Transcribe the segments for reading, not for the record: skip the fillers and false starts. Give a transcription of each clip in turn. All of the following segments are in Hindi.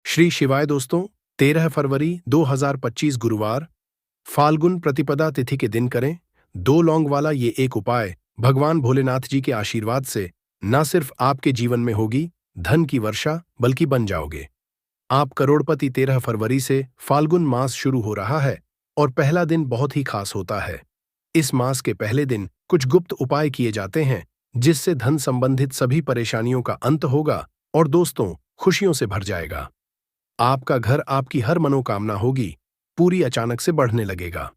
श्री शिवाय दोस्तों। 13 फरवरी 2025 गुरुवार, फाल्गुन प्रतिपदा तिथि के दिन करें दो लौंग वाला ये एक उपाय। भगवान भोलेनाथ जी के आशीर्वाद से न सिर्फ आपके जीवन में होगी धन की वर्षा, बल्कि बन जाओगे आप करोड़पति। 13 फरवरी से फाल्गुन मास शुरू हो रहा है और पहला दिन बहुत ही खास होता है। इस मास के पहले दिन कुछ गुप्त उपाय किए जाते हैं जिससे धन संबंधित सभी परेशानियों का अंत होगा और दोस्तों खुशियों से भर जाएगा। आपका घर, आपकी हर मनोकामना होगी पूरी, अचानक से बढ़ने लगेगा।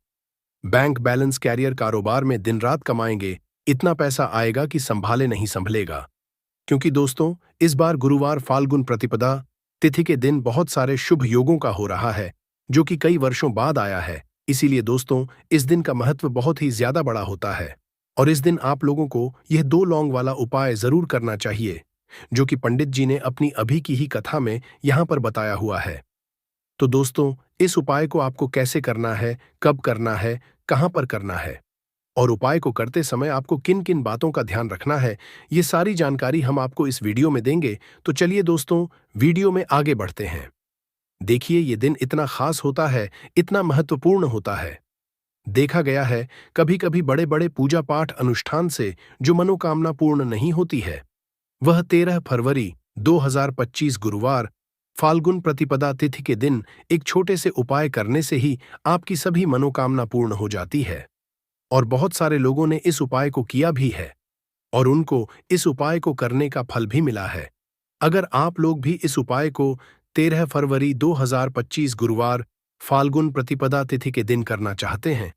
बैंक बैलेंस, कैरियर, कारोबार में दिन रात कमाएंगे, इतना पैसा आएगा कि संभाले नहीं संभलेगा। क्योंकि दोस्तों इस बार गुरुवार फाल्गुन प्रतिपदा तिथि के दिन बहुत सारे शुभ योगों का हो रहा है जो कि कई वर्षों बाद आया है। इसीलिए दोस्तों इस दिन का महत्व बहुत ही ज्यादा बड़ा होता है और इस दिन आप लोगों को यह दो लौंग वाला उपाय जरूर करना चाहिए जो कि पंडित जी ने अपनी अभी की ही कथा में यहां पर बताया हुआ है। तो दोस्तों इस उपाय को आपको कैसे करना है, कब करना है, कहां पर करना है और उपाय को करते समय आपको किन किन बातों का ध्यान रखना है, ये सारी जानकारी हम आपको इस वीडियो में देंगे। तो चलिए दोस्तों वीडियो में आगे बढ़ते हैं। देखिए ये दिन इतना खास होता है, इतना महत्वपूर्ण होता है। देखा गया है कभी कभी बड़े बड़े पूजा पाठ अनुष्ठान से जो मनोकामना पूर्ण नहीं होती है, वह 13 फरवरी 2025 गुरुवार फाल्गुन प्रतिपदा तिथि के दिन एक छोटे से उपाय करने से ही आपकी सभी मनोकामना पूर्ण हो जाती है। और बहुत सारे लोगों ने इस उपाय को किया भी है और उनको इस उपाय को करने का फल भी मिला है। अगर आप लोग भी इस उपाय को 13 फरवरी 2025 गुरुवार फाल्गुन प्रतिपदा तिथि के दिन करना चाहते हैं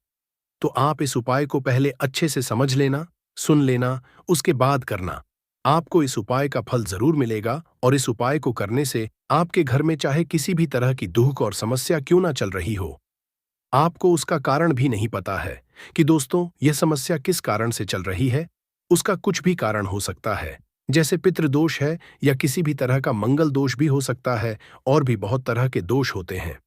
तो आप इस उपाय को पहले अच्छे से समझ लेना, सुन लेना, उसके बाद करना। आपको इस उपाय का फल जरूर मिलेगा और इस उपाय को करने से आपके घर में चाहे किसी भी तरह की दुख और समस्या क्यों ना चल रही हो, आपको उसका कारण भी नहीं पता है कि दोस्तों यह समस्या किस कारण से चल रही है। उसका कुछ भी कारण हो सकता है, जैसे पितृदोष है या किसी भी तरह का मंगल दोष भी हो सकता है और भी बहुत तरह के दोष होते हैं।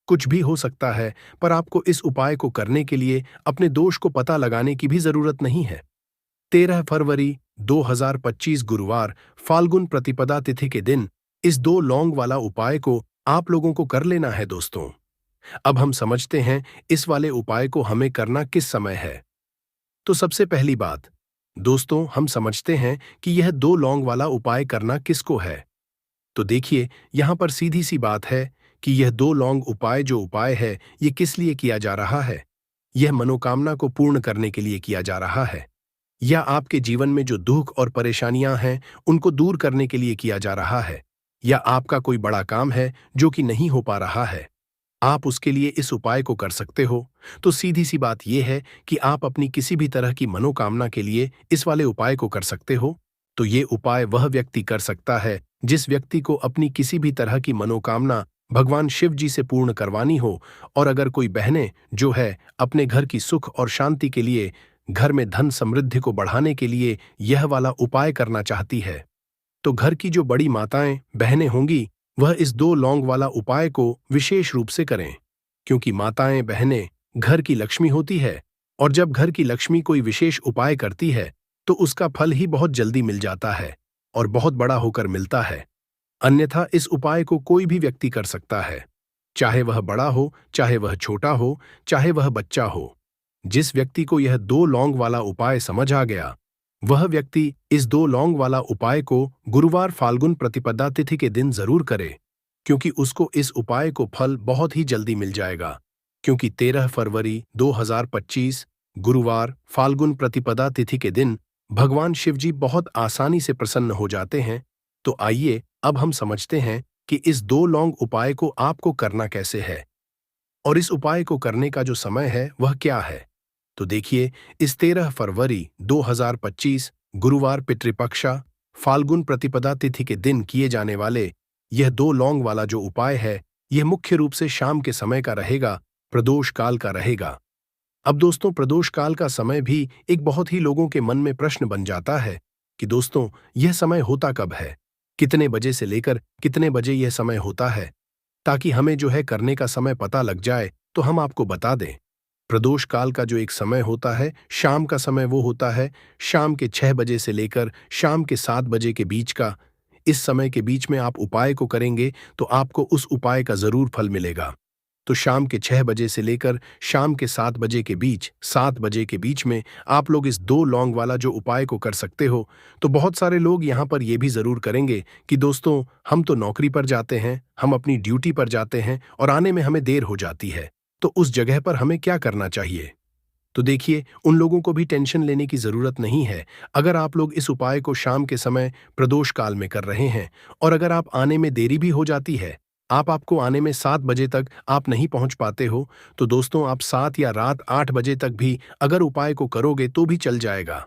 कुछ भी हो सकता है, पर आपको इस उपाय को करने के लिए अपने दोष को पता लगाने की भी जरूरत नहीं है। 13 फरवरी 2025 गुरुवार फाल्गुन प्रतिपदा तिथि के दिन इस दो लौंग वाला उपाय को आप लोगों को कर लेना है दोस्तों। अब हम समझते हैं इस वाले उपाय को हमें करना किस समय है। तो सबसे पहली बात दोस्तों हम समझते हैं कि यह दो लौंग वाला उपाय करना किसको है। तो देखिए यहां पर सीधी सी बात है कि यह दो लौंग उपाय जो उपाय है ये किस लिए किया जा रहा है। यह मनोकामना को पूर्ण करने के लिए किया जा रहा है या आपके जीवन में जो दुख और परेशानियां हैं उनको दूर करने के लिए किया जा रहा है, या आपका कोई बड़ा काम है जो कि नहीं हो पा रहा है, आप उसके लिए इस उपाय को कर सकते हो। तो सीधी सी बात यह है कि आप अपनी किसी भी तरह की मनोकामना के लिए इस वाले उपाय को कर सकते हो। तो ये उपाय वह व्यक्ति कर सकता है जिस व्यक्ति को अपनी किसी भी तरह की मनोकामना भगवान शिव जी से पूर्ण करवानी हो। और अगर कोई बहनें जो है अपने घर की सुख और शांति के लिए, घर में धन समृद्धि को बढ़ाने के लिए यह वाला उपाय करना चाहती है, तो घर की जो बड़ी माताएं बहनें होंगी वह इस दो लौंग वाला उपाय को विशेष रूप से करें। क्योंकि माताएं बहनें घर की लक्ष्मी होती है और जब घर की लक्ष्मी कोई विशेष उपाय करती है तो उसका फल ही बहुत जल्दी मिल जाता है और बहुत बड़ा होकर मिलता है। अन्यथा इस उपाय को कोई भी व्यक्ति कर सकता है, चाहे वह बड़ा हो, चाहे वह छोटा हो, चाहे वह बच्चा हो। जिस व्यक्ति को यह दो लौंग वाला उपाय समझ आ गया वह व्यक्ति इस दो लौंग वाला उपाय को गुरुवार फाल्गुन प्रतिपदा तिथि के दिन जरूर करे, क्योंकि उसको इस उपाय को फल बहुत ही जल्दी मिल जाएगा। क्योंकि 13 फरवरी 2025 गुरुवार फाल्गुन प्रतिपदा तिथि के दिन भगवान शिव जी बहुत आसानी से प्रसन्न हो जाते हैं। तो आइए अब हम समझते हैं कि इस दो लौंग उपाय को आपको करना कैसे है और इस उपाय को करने का जो समय है वह क्या है। तो देखिए इस 13 फरवरी 2025 गुरुवार पितृपक्षा फाल्गुन प्रतिपदा तिथि के दिन किए जाने वाले यह दो लौंग वाला जो उपाय है यह मुख्य रूप से शाम के समय का रहेगा, प्रदोष काल का रहेगा। अब दोस्तों प्रदोष काल का समय भी एक बहुत ही लोगों के मन में प्रश्न बन जाता है कि दोस्तों यह समय होता कब है, कितने बजे से लेकर कितने बजे यह समय होता है, ताकि हमें जो है करने का समय पता लग जाए तो हम आपको बता दें। प्रदोष काल का जो एक समय होता है शाम का समय, वो होता है शाम के 6 बजे से लेकर शाम के 7 बजे के बीच का। इस समय के बीच में आप उपाय को करेंगे तो आपको उस उपाय का जरूर फल मिलेगा। तो शाम के 6 बजे से लेकर शाम के 7 बजे के बीच, 7 बजे के बीच में आप लोग इस 2 लौंग वाला जो उपाय को कर सकते हो। तो बहुत सारे लोग यहाँ पर ये भी जरूर करेंगे कि दोस्तों, हम तो नौकरी पर जाते हैं, हम अपनी ड्यूटी पर जाते हैं और आने में हमें देर हो जाती है, तो उस जगह पर हमें क्या करना चाहिए? तो देखिए, उन लोगों को भी टेंशन लेने की जरूरत नहीं है। अगर आप लोग इस उपाय को शाम के समय प्रदोष काल में कर रहे हैं और अगर आप आने में देरी भी हो जाती है, आपको आने में 7 बजे तक आप नहीं पहुंच पाते हो, तो दोस्तों आप 7 या रात 8 बजे तक भी अगर उपाय को करोगे तो भी चल जाएगा।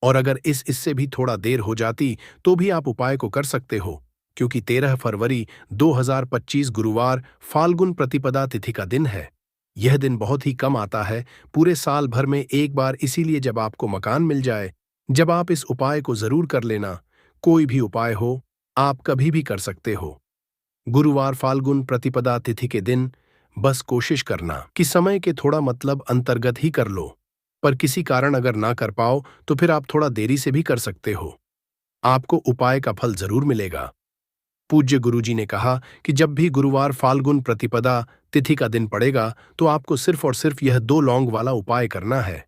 और अगर इससे भी थोड़ा देर हो जाती तो भी आप उपाय को कर सकते हो, क्योंकि 13 फरवरी 2025 गुरुवार फाल्गुन प्रतिपदा तिथि का दिन है। यह दिन बहुत ही कम आता है, पूरे साल भर में एक बार, इसीलिए जब आपको मकान मिल जाए, जब आप इस उपाय को जरूर कर लेना। कोई भी उपाय हो, आप कभी भी कर सकते हो। गुरुवार फाल्गुन प्रतिपदा तिथि के दिन बस कोशिश करना कि समय के थोड़ा मतलब अंतर्गत ही कर लो, पर किसी कारण अगर ना कर पाओ तो फिर आप थोड़ा देरी से भी कर सकते हो। आपको उपाय का फल जरूर मिलेगा। पूज्य गुरुजी ने कहा कि जब भी गुरुवार फाल्गुन प्रतिपदा तिथि का दिन पड़ेगा तो आपको सिर्फ और सिर्फ यह 2 लौंग वाला उपाय करना है।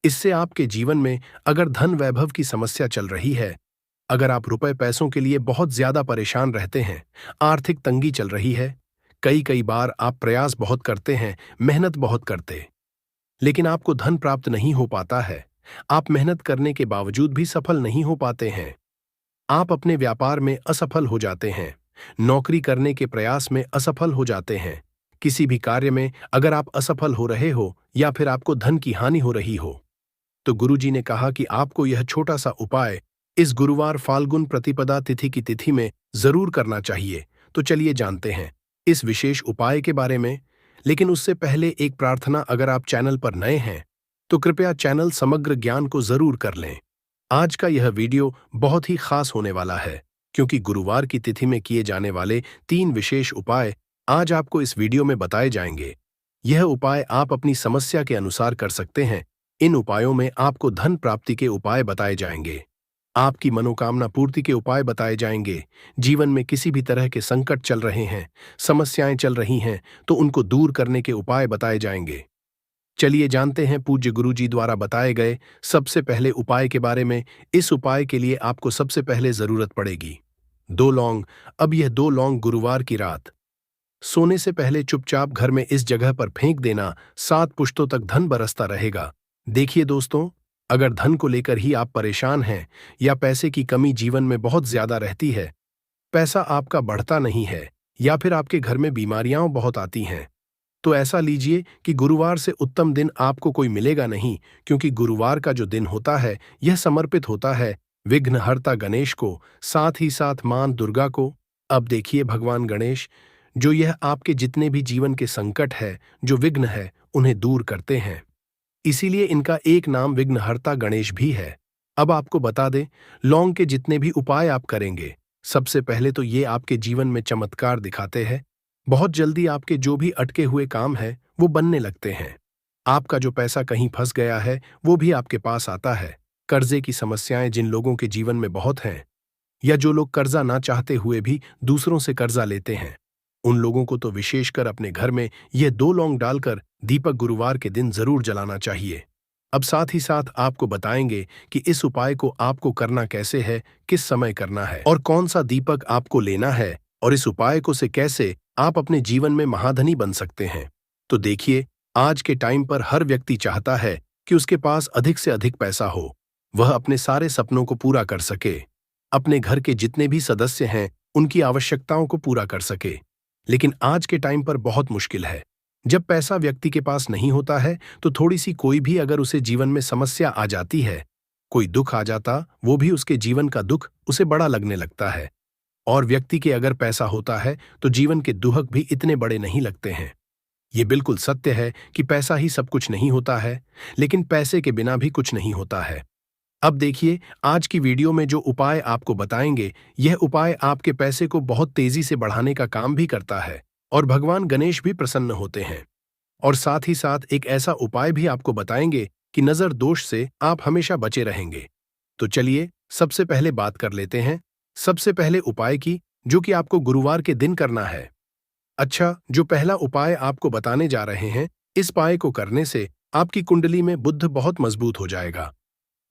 इससे आपके जीवन में अगर धन वैभव की समस्या चल रही है, अगर आप रुपए पैसों के लिए बहुत ज्यादा परेशान रहते हैं, आर्थिक तंगी चल रही है, कई कई बार आप प्रयास बहुत करते हैं, मेहनत बहुत करते, लेकिन आपको धन प्राप्त नहीं हो पाता है, आप मेहनत करने के बावजूद भी सफल नहीं हो पाते हैं, आप अपने व्यापार में असफल हो जाते हैं, नौकरी करने के प्रयास में असफल हो जाते हैं, किसी भी कार्य में अगर आप असफल हो रहे हो या फिर आपको धन की हानि हो रही हो, तो गुरुजी ने कहा कि आपको यह छोटा सा उपाय इस गुरुवार फाल्गुन प्रतिपदा तिथि की तिथि में जरूर करना चाहिए। तो चलिए जानते हैं इस विशेष उपाय के बारे में, लेकिन उससे पहले एक प्रार्थना, अगर आप चैनल पर नए हैं तो कृपया चैनल समग्र ज्ञान को जरूर कर लें। आज का यह वीडियो बहुत ही खास होने वाला है, क्योंकि गुरुवार की तिथि में किए जाने वाले 3 विशेष उपाय आज आपको इस वीडियो में बताए जाएंगे। यह उपाय आप अपनी समस्या के अनुसार कर सकते हैं। इन उपायों में आपको धन प्राप्ति के उपाय बताए जाएंगे, आपकी मनोकामना पूर्ति के उपाय बताए जाएंगे, जीवन में किसी भी तरह के संकट चल रहे हैं, समस्याएं चल रही हैं तो उनको दूर करने के उपाय बताए जाएंगे। चलिए जानते हैं पूज्य गुरुजी द्वारा बताए गए सबसे पहले उपाय के बारे में। इस उपाय के लिए आपको सबसे पहले जरूरत पड़ेगी 2 लौंग। अब यह 2 लौंग गुरुवार की रात सोने से पहले चुपचाप घर में इस जगह पर फेंक देना, 7 पुश्तों तक धन बरसता रहेगा। देखिए दोस्तों, अगर धन को लेकर ही आप परेशान हैं या पैसे की कमी जीवन में बहुत ज्यादा रहती है, पैसा आपका बढ़ता नहीं है या फिर आपके घर में बीमारियां बहुत आती हैं, तो ऐसा लीजिए कि गुरुवार से उत्तम दिन आपको कोई मिलेगा नहीं, क्योंकि गुरुवार का जो दिन होता है यह समर्पित होता है विघ्नहर्ता गणेश को, साथ ही साथ मां दुर्गा को। अब देखिए भगवान गणेश, जो यह आपके जितने भी जीवन के संकट है, जो विघ्न है, उन्हें दूर करते हैं, इसीलिए इनका एक नाम विघ्नहर्ता गणेश भी है। अब आपको बता दें, लौंग के जितने भी उपाय आप करेंगे, सबसे पहले तो ये आपके जीवन में चमत्कार दिखाते हैं। बहुत जल्दी आपके जो भी अटके हुए काम है वो बनने लगते हैं। आपका जो पैसा कहीं फंस गया है वो भी आपके पास आता है। कर्जे की समस्याएं जिन लोगों के जीवन में बहुत हैं, या जो लोग कर्जा ना चाहते हुए भी दूसरों से कर्जा लेते हैं, उन लोगों को तो विशेषकर अपने घर में यह 2 लौंग डालकर दीपक गुरुवार के दिन जरूर जलाना चाहिए। अब साथ ही साथ आपको बताएंगे कि इस उपाय को आपको करना कैसे है, किस समय करना है और कौन सा दीपक आपको लेना है, और इस उपाय को से कैसे आप अपने जीवन में महाधनी बन सकते हैं। तो देखिए, आज के टाइम पर हर व्यक्ति चाहता है कि उसके पास अधिक से अधिक पैसा हो, वह अपने सारे सपनों को पूरा कर सके, अपने घर के जितने भी सदस्य हैं उनकी आवश्यकताओं को पूरा कर सके। लेकिन आज के टाइम पर बहुत मुश्किल है। जब पैसा व्यक्ति के पास नहीं होता है तो थोड़ी सी कोई भी अगर उसे जीवन में समस्या आ जाती है, कोई दुख आ जाता, वो भी उसके जीवन का दुख उसे बड़ा लगने लगता है। और व्यक्ति के अगर पैसा होता है तो जीवन के दुख भी इतने बड़े नहीं लगते हैं। ये बिल्कुल सत्य है कि पैसा ही सब कुछ नहीं होता है, लेकिन पैसे के बिना भी कुछ नहीं होता है। अब देखिए, आज की वीडियो में जो उपाय आपको बताएंगे, यह उपाय आपके पैसे को बहुत तेजी से बढ़ाने का काम भी करता है और भगवान गणेश भी प्रसन्न होते हैं। और साथ ही साथ एक ऐसा उपाय भी आपको बताएंगे कि नजर दोष से आप हमेशा बचे रहेंगे। तो चलिए सबसे पहले बात कर लेते हैं सबसे पहले उपाय की, जो कि आपको गुरुवार के दिन करना है। अच्छा, जो पहला उपाय आपको बताने जा रहे हैं, इस उपाय को करने से आपकी कुंडली में बुध बहुत मजबूत हो जाएगा।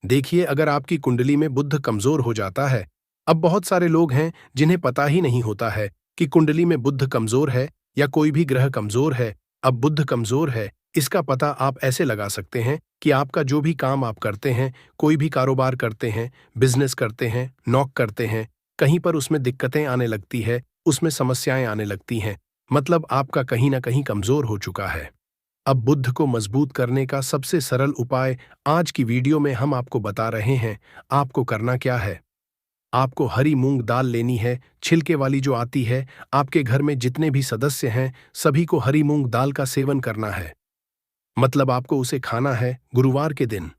देखिए, अगर आपकी कुंडली में बुध कमजोर हो जाता है, अब बहुत सारे लोग हैं जिन्हें पता ही नहीं होता है कि कुंडली में बुध कमजोर है या कोई भी ग्रह कमजोर है। अब बुध कमजोर है, इसका पता आप ऐसे लगा सकते हैं कि आपका जो भी काम आप करते हैं, कोई भी कारोबार करते हैं, बिजनेस करते हैं, नौक करते हैं, कहीं पर उसमें दिक्कतें आने लगती है, उसमें समस्याएं आने लगती हैं, मतलब आपका कहीं ना कहीं कमजोर हो चुका है। अब बुद्ध को मजबूत करने का सबसे सरल उपाय आज की वीडियो में हम आपको बता रहे हैं। आपको करना क्या है? आपको हरी मूंग दाल लेनी है, छिलके वाली जो आती है। आपके घर में जितने भी सदस्य हैं, सभी को हरी मूंग दाल का सेवन करना है। मतलब आपको उसे खाना है गुरुवार के दिन।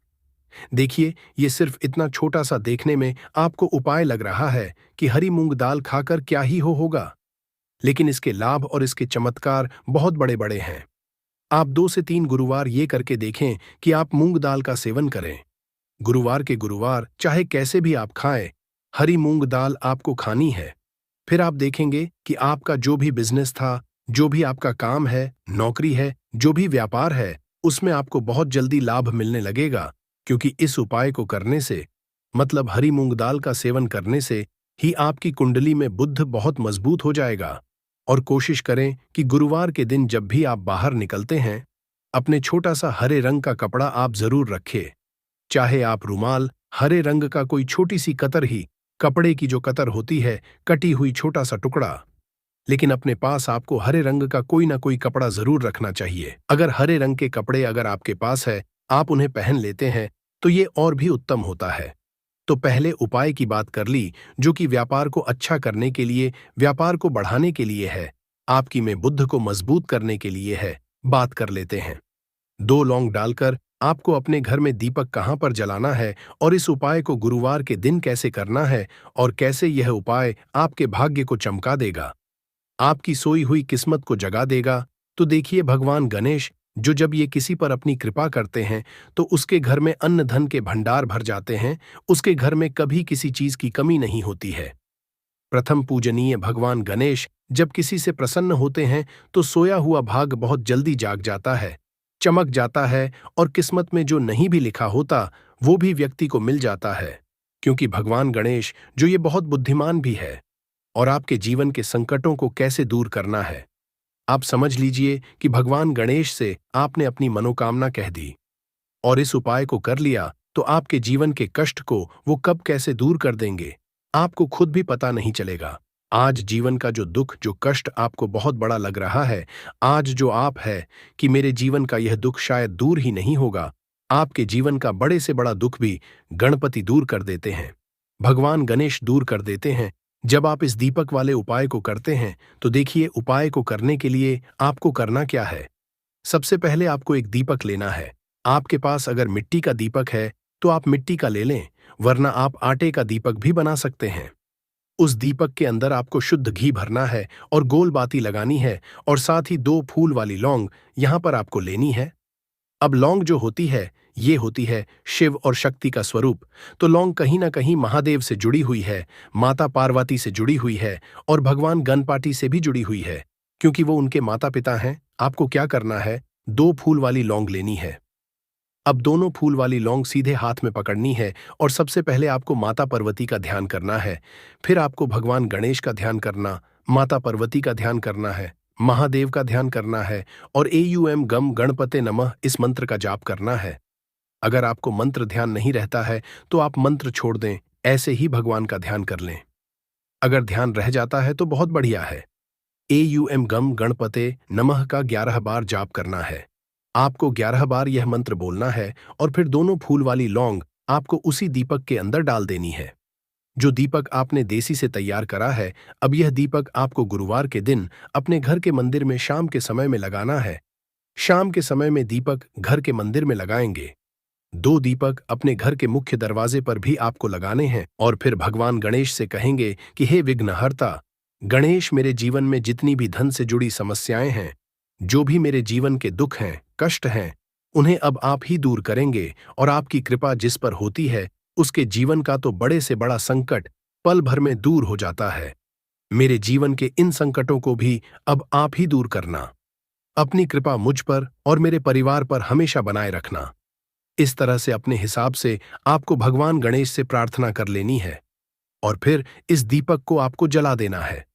देखिए, ये सिर्फ इतना छोटा सा देखने में आपको उपाय लग रहा है कि हरी मूंग दाल खाकर क्या ही होगा, लेकिन इसके लाभ और इसके चमत्कार बहुत बड़े बड़े हैं। आप 2 से 3 गुरुवार ये करके देखें कि आप मूंग दाल का सेवन करें। गुरुवार के गुरुवार चाहे कैसे भी आप खाएं, हरी मूंग दाल आपको खानी है। फिर आप देखेंगे कि आपका जो भी बिजनेस था, जो भी आपका काम है, नौकरी है, जो भी व्यापार है, उसमें आपको बहुत जल्दी लाभ मिलने लगेगा, क्योंकि इस उपाय को करने से, मतलब हरी मूंग दाल का सेवन करने से ही आपकी कुंडली में बुध बहुत मजबूत हो जाएगा। और कोशिश करें कि गुरुवार के दिन जब भी आप बाहर निकलते हैं, अपने छोटा सा हरे रंग का कपड़ा आप जरूर रखें। चाहे आप रुमाल, हरे रंग का कोई छोटी सी कतर ही, कपड़े की जो कतर होती है, कटी हुई छोटा सा टुकड़ा, लेकिन अपने पास आपको हरे रंग का कोई ना कोई कपड़ा जरूर रखना चाहिए। अगर हरे रंग के कपड़े अगर आपके पास है, आप उन्हें पहन लेते हैं, तो ये और भी उत्तम होता है। तो पहले उपाय की बात कर ली, जो कि व्यापार को अच्छा करने के लिए, व्यापार को बढ़ाने के लिए है, आपकी में बुद्ध को मजबूत करने के लिए है। बात कर लेते हैं। 2 लौंग डालकर आपको अपने घर में दीपक कहाँ पर जलाना है और इस उपाय को गुरुवार के दिन कैसे करना है और कैसे यह उपाय आपके भाग्य को चमका देगा, आपकी सोई हुई किस्मत को जगा देगा। तो देखिए, भगवान गणेश जो जब ये किसी पर अपनी कृपा करते हैं, तो उसके घर में अन्न धन के भंडार भर जाते हैं, उसके घर में कभी किसी चीज की कमी नहीं होती है। प्रथम पूजनीय भगवान गणेश जब किसी से प्रसन्न होते हैं, तो सोया हुआ भाग बहुत जल्दी जाग जाता है, चमक जाता है, और किस्मत में जो नहीं भी लिखा होता, वो भी व्यक्ति को मिल जाता है। क्योंकि भगवान गणेश जो ये बहुत बुद्धिमान भी है। और आपके जीवन के संकटों को कैसे दूर करना है, आप समझ लीजिए कि भगवान गणेश से आपने अपनी मनोकामना कह दी और इस उपाय को कर लिया, तो आपके जीवन के कष्ट को वो कब कैसे दूर कर देंगे, आपको खुद भी पता नहीं चलेगा। आज जीवन का जो दुख, जो कष्ट आपको बहुत बड़ा लग रहा है, आज जो आप है कि मेरे जीवन का यह दुख शायद दूर ही नहीं होगा, आपके जीवन का बड़े से बड़ा दुख भी गणपति दूर कर देते हैं, भगवान गणेश दूर कर देते हैं। जब आप इस दीपक वाले उपाय को करते हैं, तो देखिए, उपाय को करने के लिए आपको करना क्या है। सबसे पहले आपको एक दीपक लेना है। आपके पास अगर मिट्टी का दीपक है, तो आप मिट्टी का ले लें, वरना आप आटे का दीपक भी बना सकते हैं। उस दीपक के अंदर आपको शुद्ध घी भरना है और गोल बाती लगानी है, और साथ ही 2 फूल वाली लौंग यहां पर आपको लेनी है। अब लौंग जो होती है, ये होती है शिव और शक्ति का स्वरूप। तो लौंग कहीं ना कहीं महादेव से जुड़ी हुई है, माता पार्वती से जुड़ी हुई है, और भगवान गणपति से भी जुड़ी हुई है, क्योंकि वो उनके माता पिता हैं। आपको क्या करना है, 2 फूल वाली लौंग लेनी है। अब दोनों फूल वाली लौंग सीधे हाथ में पकड़नी है, और सबसे पहले आपको माता पार्वती का ध्यान करना है। फिर आपको भगवान गणेश का ध्यान करना, माता पार्वती का ध्यान करना है, महादेव का ध्यान करना है, और एयूएम गम गणपते नमः इस मंत्र का जाप करना है। अगर आपको मंत्र ध्यान नहीं रहता है, तो आप मंत्र छोड़ दें, ऐसे ही भगवान का ध्यान कर लें। अगर ध्यान रह जाता है तो बहुत बढ़िया है। एयूएम गम गणपते नमः का 11 बार जाप करना है। आपको 11 बार यह मंत्र बोलना है, और फिर दोनों फूल वाली लौंग आपको उसी दीपक के अंदर डाल देनी है, जो दीपक आपने देसी से तैयार करा है। अब यह दीपक आपको गुरुवार के दिन अपने घर के मंदिर में शाम के समय में लगाना है। शाम के समय में दीपक घर के मंदिर में लगाएंगे। 2 दीपक अपने घर के मुख्य दरवाजे पर भी आपको लगाने हैं, और फिर भगवान गणेश से कहेंगे कि हे विघ्नहर्ता गणेश, मेरे जीवन में जितनी भी धन से जुड़ी समस्याएं हैं, जो भी मेरे जीवन के दुख हैं, कष्ट हैं, उन्हें अब आप ही दूर करेंगे, और आपकी कृपा जिस पर होती है, उसके जीवन का तो बड़े से बड़ा संकट पल भर में दूर हो जाता है। मेरे जीवन के इन संकटों को भी अब आप ही दूर करना। अपनी कृपा मुझ पर और मेरे परिवार पर हमेशा बनाए रखना। इस तरह से अपने हिसाब से आपको भगवान गणेश से प्रार्थना कर लेनी है और फिर इस दीपक को आपको जला देना है।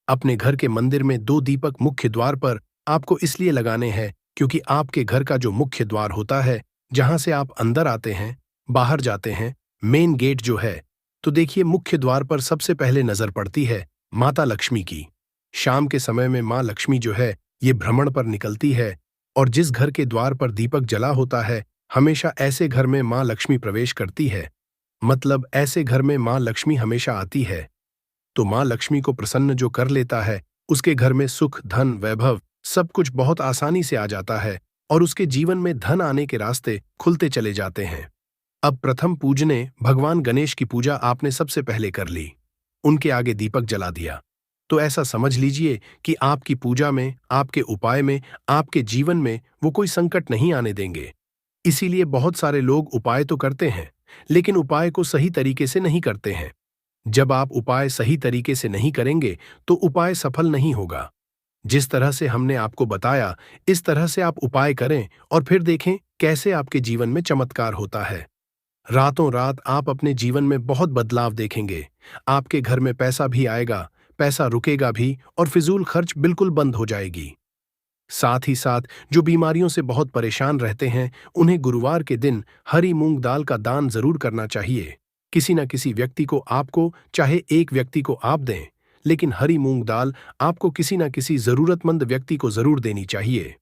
अपने घर के मंदिर में 2 दीपक मुख्य द्वार पर आपको इसलिए लगाने हैं क्योंकि आपके घर का जो मुख्य द्वार होता है, जहां से आप अंदर आते हैं, बाहर जाते हैं, मेन गेट जो है, तो देखिए मुख्य द्वार पर सबसे पहले नजर पड़ती है माता लक्ष्मी की। शाम के समय में मां लक्ष्मी जो है ये भ्रमण पर निकलती है और जिस घर के द्वार पर दीपक जला होता है, हमेशा ऐसे घर में मां लक्ष्मी प्रवेश करती है। मतलब ऐसे घर में मां लक्ष्मी हमेशा आती है। तो मां लक्ष्मी को प्रसन्न जो कर लेता है, उसके घर में सुख, धन, वैभव सब कुछ बहुत आसानी से आ जाता है और उसके जीवन में धन आने के रास्ते खुलते चले जाते हैं। अब प्रथम पूजने भगवान गणेश की पूजा आपने सबसे पहले कर ली, उनके आगे दीपक जला दिया। तो ऐसा समझ लीजिए कि आपकी पूजा में, आपके उपाय में, आपके जीवन में वो कोई संकट नहीं आने देंगे। इसीलिए बहुत सारे लोग उपाय तो करते हैं, लेकिन उपाय को सही तरीके से नहीं करते हैं। जब आप उपाय सही तरीके से नहीं करेंगे तो उपाय सफल नहीं होगा। जिस तरह से हमने आपको बताया, इस तरह से आप उपाय करें और फिर देखें कैसे आपके जीवन में चमत्कार होता है। रातों रात आप अपने जीवन में बहुत बदलाव देखेंगे। आपके घर में पैसा भी आएगा, पैसा रुकेगा भी और फिजूल खर्च बिल्कुल बंद हो जाएगी। साथ ही साथ जो बीमारियों से बहुत परेशान रहते हैं, उन्हें गुरुवार के दिन हरी मूंग दाल का दान जरूर करना चाहिए। किसी न किसी व्यक्ति को आपको, चाहे एक व्यक्ति को आप दें, लेकिन हरी मूंग दाल आपको किसी न किसी जरूरतमंद व्यक्ति को जरूर देनी चाहिए।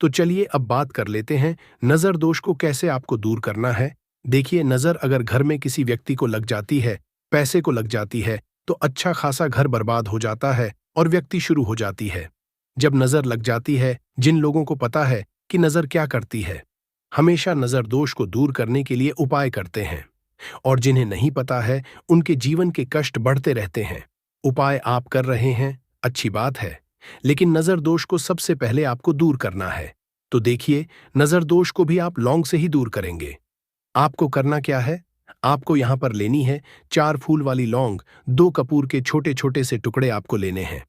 तो चलिए अब बात कर लेते हैं नजर दोष को कैसे आपको दूर करना है। देखिए, नजर अगर घर में किसी व्यक्ति को लग जाती है, पैसे को लग जाती है, तो अच्छा खासा घर बर्बाद हो जाता है और व्यक्ति शुरू हो जाती है। जब नजर लग जाती है, जिन लोगों को पता है कि नजर क्या करती है, हमेशा नजर दोष को दूर करने के लिए उपाय करते हैं, और जिन्हें नहीं पता है उनके जीवन के कष्ट बढ़ते रहते हैं। उपाय आप कर रहे हैं, अच्छी बात है, लेकिन नजर दोष को सबसे पहले आपको दूर करना है। तो देखिए, नजर दोष को भी आप लौंग से ही दूर करेंगे। आपको करना क्या है? आपको यहां पर लेनी है 4 फूल वाली लौंग, 2 कपूर के छोटे छोटे से टुकड़े आपको लेने हैं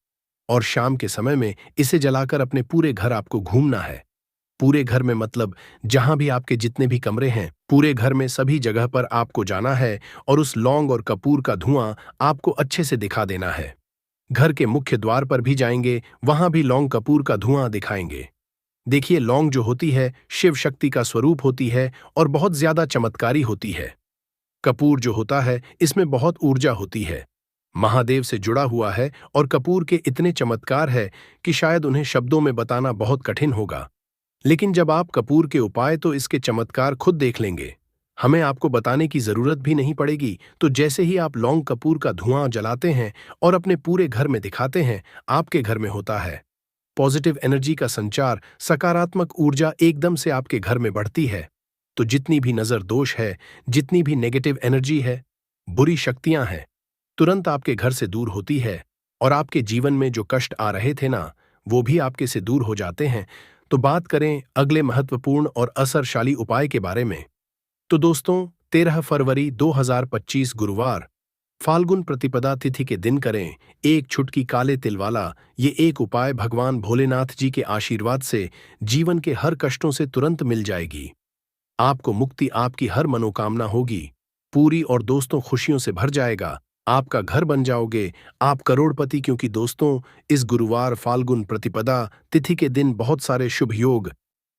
और शाम के समय में इसे जलाकर अपने पूरे घर आपको घूमना है। पूरे घर में मतलब जहां भी आपके जितने भी कमरे हैं, पूरे घर में सभी जगह पर आपको जाना है और उस लौंग और कपूर का धुआं आपको अच्छे से दिखा देना है। घर के मुख्य द्वार पर भी जाएंगे, वहां भी लौंग कपूर का धुआं दिखाएंगे। देखिए, लौंग जो होती है शिव शक्ति का स्वरूप होती है और बहुत ज्यादा चमत्कारी होती है। कपूर जो होता है इसमें बहुत ऊर्जा होती है, महादेव से जुड़ा हुआ है और कपूर के इतने चमत्कार है कि शायद उन्हें शब्दों में बताना बहुत कठिन होगा। लेकिन जब आप कपूर के उपाय तो इसके चमत्कार खुद देख लेंगे, हमें आपको बताने की जरूरत भी नहीं पड़ेगी। तो जैसे ही आप लौंग कपूर का धुआं जलाते हैं और अपने पूरे घर में दिखाते हैं, आपके घर में होता है पॉजिटिव एनर्जी का संचार, सकारात्मक ऊर्जा एकदम से आपके घर में बढ़ती है। तो जितनी भी नजर दोष है, जितनी भी नेगेटिव एनर्जी है, बुरी शक्तियां हैं, तुरंत आपके घर से दूर होती है और आपके जीवन में जो कष्ट आ रहे थे ना, वो भी आपके से दूर हो जाते हैं। तो बात करें अगले महत्वपूर्ण और असरशाली उपाय के बारे में। तो दोस्तों, 13 फरवरी 2025 गुरुवार, फाल्गुन प्रतिपदा तिथि के दिन करें एक छुटकी काले तिल वाला ये एक उपाय। भगवान भोलेनाथ जी के आशीर्वाद से जीवन के हर कष्टों से तुरंत मिल जाएगी। आपको मुक्ति, आपकी हर मनोकामना होगी पूरी और दोस्तों खुशियों से भर जाएगा। आपका घर बन जाओगे, आप करोड़पति। क्योंकि दोस्तों, इस गुरुवार फाल्गुन प्रतिपदा तिथि के दिन बहुत सारे शुभ योग।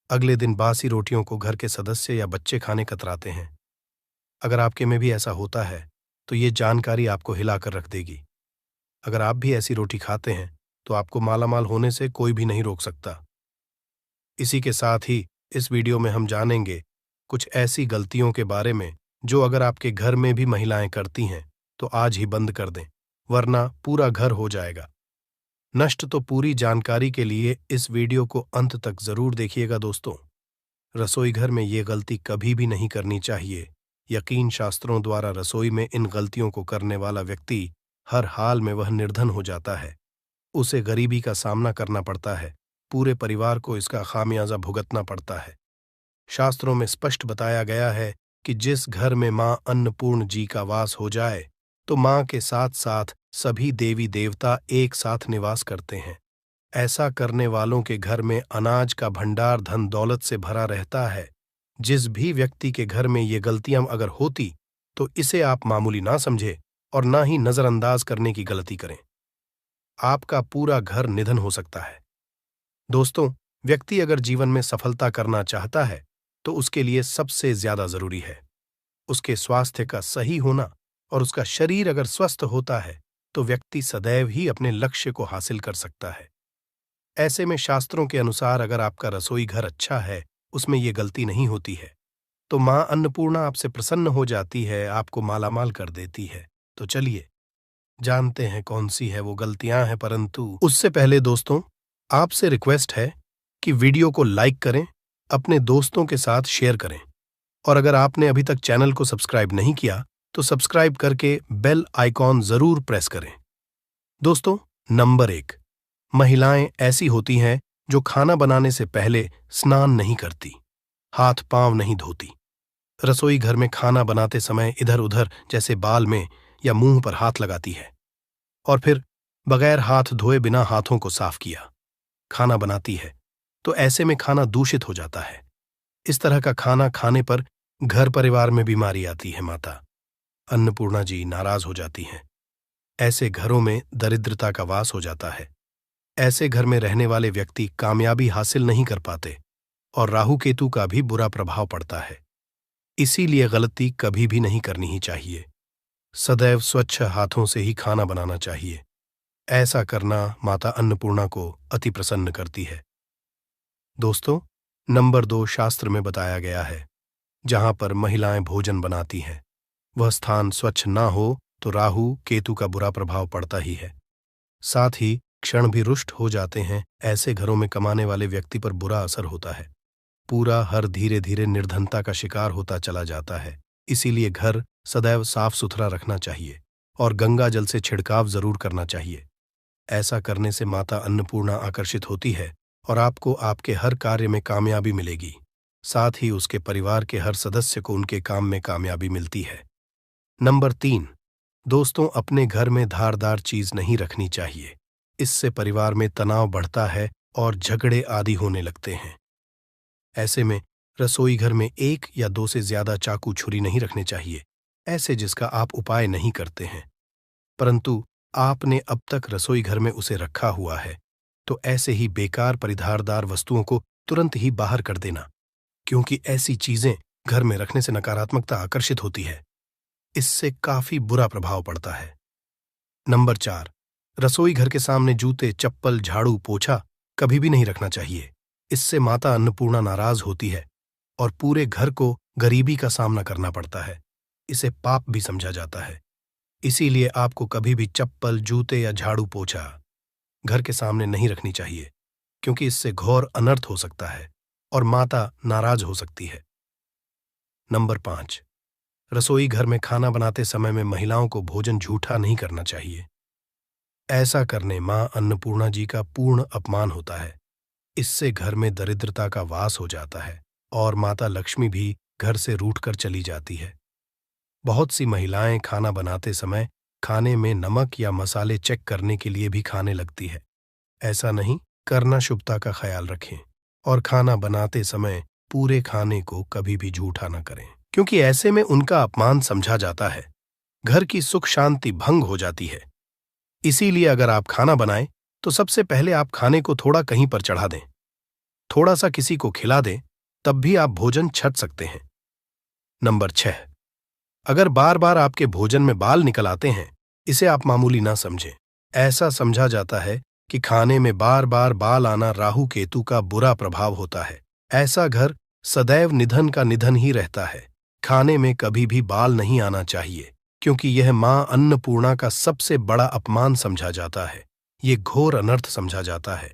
अगले दिन बासी रोटियों को घर के सदस्य या बच्चे खाने कतराते हैं। अगर आपके में भी ऐसा होता है तो ये जानकारी आपको हिलाकर रख देगी। अगर आप भी ऐसी रोटी खाते हैं तो आपको मालामाल होने से कोई भी नहीं रोक सकता। इसी के साथ ही इस वीडियो में हम जानेंगे कुछ ऐसी गलतियों के बारे में जो अगर आपके घर में भी महिलाएं करती हैं तो आज ही बंद कर दें, वरना पूरा घर हो जाएगा नष्ट। तो पूरी जानकारी के लिए इस वीडियो को अंत तक जरूर देखिएगा दोस्तों। रसोई घर में ये गलती कभी भी नहीं करनी चाहिए। यकीन शास्त्रों द्वारा रसोई में इन गलतियों को करने वाला व्यक्ति हर हाल में वह निर्धन हो जाता है, उसे गरीबी का सामना करना पड़ता है, पूरे परिवार को इसका खामियाजा भुगतना पड़ता है। शास्त्रों में स्पष्ट बताया गया है कि जिस घर में मां अन्नपूर्ण जी का वास हो जाए तो माँ के साथ साथ सभी देवी देवता एक साथ निवास करते हैं। ऐसा करने वालों के घर में अनाज का भंडार धन दौलत से भरा रहता है। जिस भी व्यक्ति के घर में ये गलतियां अगर होती तो इसे आप मामूली ना समझे और ना ही नजरअंदाज करने की गलती करें। आपका पूरा घर निधन हो सकता है। दोस्तों, व्यक्ति अगर जीवन में सफलता करना चाहता है तो उसके लिए सबसे ज्यादा जरूरी है उसके स्वास्थ्य का सही होना, और उसका शरीर अगर स्वस्थ होता है तो व्यक्ति सदैव ही अपने लक्ष्य को हासिल कर सकता है। ऐसे में शास्त्रों के अनुसार अगर आपका रसोई घर अच्छा है, उसमें ये गलती नहीं होती है, तो मां अन्नपूर्णा आपसे प्रसन्न हो जाती है, आपको मालामाल कर देती है। तो चलिए जानते हैं कौन सी है वो गलतियां हैं, परंतु उससे पहले दोस्तों आपसे रिक्वेस्ट है कि वीडियो को लाइक करें, अपने दोस्तों के साथ शेयर करें, और अगर आपने अभी तक चैनल को सब्सक्राइब नहीं किया तो सब्सक्राइब करके बेल आइकॉन जरूर प्रेस करें। दोस्तों, नंबर 1, महिलाएं ऐसी होती हैं जो खाना बनाने से पहले स्नान नहीं करती, हाथ पांव नहीं धोती, रसोई घर में खाना बनाते समय इधर उधर जैसे बाल में या मुंह पर हाथ लगाती है, और फिर बगैर हाथ धोए बिना हाथों को साफ किया खाना बनाती है, तो ऐसे में खाना दूषित हो जाता है। इस तरह का खाना खाने पर घर परिवार में बीमारी आती है। माता अन्नपूर्णा जी नाराज हो जाती हैं। ऐसे घरों में दरिद्रता का वास हो जाता है। ऐसे घर में रहने वाले व्यक्ति कामयाबी हासिल नहीं कर पाते और राहु केतु का भी बुरा प्रभाव पड़ता है। इसीलिए गलती कभी भी नहीं करनी ही चाहिए। सदैव स्वच्छ हाथों से ही खाना बनाना चाहिए। ऐसा करना माता अन्नपूर्णा को अति प्रसन्न करती है। दोस्तों, नंबर 2 शास्त्र में बताया गया है, जहां पर महिलाएं भोजन बनाती हैं, वह स्थान स्वच्छ ना हो तो राहु केतु का बुरा प्रभाव पड़ता ही है। साथ ही क्षण भी रुष्ट हो जाते हैं। ऐसे घरों में कमाने वाले व्यक्ति पर बुरा असर होता है। पूरा हर धीरे धीरे निर्धनता का शिकार होता चला जाता है। इसीलिए घर सदैव साफ सुथरा रखना चाहिए और गंगा जल से छिड़काव जरूर करना चाहिए। ऐसा करने से माता अन्नपूर्णा आकर्षित होती है और आपको आपके हर कार्य में कामयाबी मिलेगी। साथ ही उसके परिवार के हर सदस्य को उनके काम में कामयाबी मिलती है। नंबर 3, दोस्तों, अपने घर में धारदार चीज नहीं रखनी चाहिए। इससे परिवार में तनाव बढ़ता है और झगड़े आदि होने लगते हैं। ऐसे में रसोई घर में 1 या 2 से ज्यादा चाकू छुरी नहीं रखने चाहिए, ऐसे जिसका आप उपाय नहीं करते हैं, परंतु आपने अब तक रसोई घर में उसे रखा हुआ है, तो ऐसे ही बेकार परिधारदार वस्तुओं को तुरंत ही बाहर कर देना, क्योंकि ऐसी चीजें घर में रखने से नकारात्मकता आकर्षित होती है। इससे काफी बुरा प्रभाव पड़ता है। नंबर 4, रसोई घर के सामने जूते, चप्पल, झाड़ू, पोछा कभी भी नहीं रखना चाहिए। इससे माता अन्नपूर्णा नाराज होती है और पूरे घर को गरीबी का सामना करना पड़ता है। इसे पाप भी समझा जाता है। इसीलिए आपको कभी भी चप्पल, जूते या झाड़ू, पोछा घर के सामने नहीं रखनी चाहिए, क्योंकि इससे घोर अनर्थ हो सकता है और माता नाराज हो सकती है। नंबर 5, रसोई घर में खाना बनाते समय में महिलाओं को भोजन झूठा नहीं करना चाहिए। ऐसा करने मां अन्नपूर्णा जी का पूर्ण अपमान होता है। इससे घर में दरिद्रता का वास हो जाता है और माता लक्ष्मी भी घर से रूठकर चली जाती है। बहुत सी महिलाएं खाना बनाते समय खाने में नमक या मसाले चेक करने के लिए भी खाने लगती है। ऐसा नहीं करना, शुभता का ख्याल रखें और खाना बनाते समय पूरे खाने को कभी भी झूठा न करें, क्योंकि ऐसे में उनका अपमान समझा जाता है। घर की सुख शांति भंग हो जाती है। इसीलिए अगर आप खाना बनाएं तो सबसे पहले आप खाने को थोड़ा कहीं पर चढ़ा दें, थोड़ा सा किसी को खिला दें, तब भी आप भोजन छक सकते हैं। नंबर 6, अगर बार बार आपके भोजन में बाल निकल आते हैं, इसे आप मामूली ना समझें। ऐसा समझा जाता है कि खाने में बार बार बाल आना राहु केतु का बुरा प्रभाव होता है। ऐसा घर सदैव निधन का निधन ही रहता है। खाने में कभी भी बाल नहीं आना चाहिए, क्योंकि यह मां अन्नपूर्णा का सबसे बड़ा अपमान समझा जाता है। ये घोर अनर्थ समझा जाता है।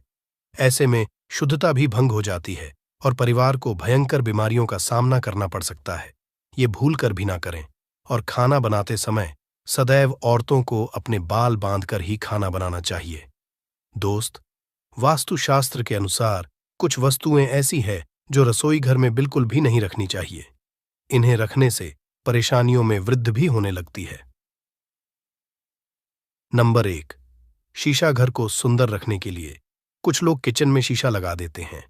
ऐसे में शुद्धता भी भंग हो जाती है और परिवार को भयंकर बीमारियों का सामना करना पड़ सकता है। ये भूल कर भी ना करें और खाना बनाते समय सदैव औरतों को अपने बाल बांधकर ही खाना बनाना चाहिए। दोस्त, वास्तुशास्त्र के अनुसार कुछ वस्तुएं ऐसी हैं जो रसोई घर में बिल्कुल भी नहीं रखनी चाहिए। इन्हें रखने से परेशानियों में वृद्धि भी होने लगती है। नंबर 1, शीशा घर को सुंदर रखने के लिए। कुछ लोग किचन में शीशा लगा देते हैं,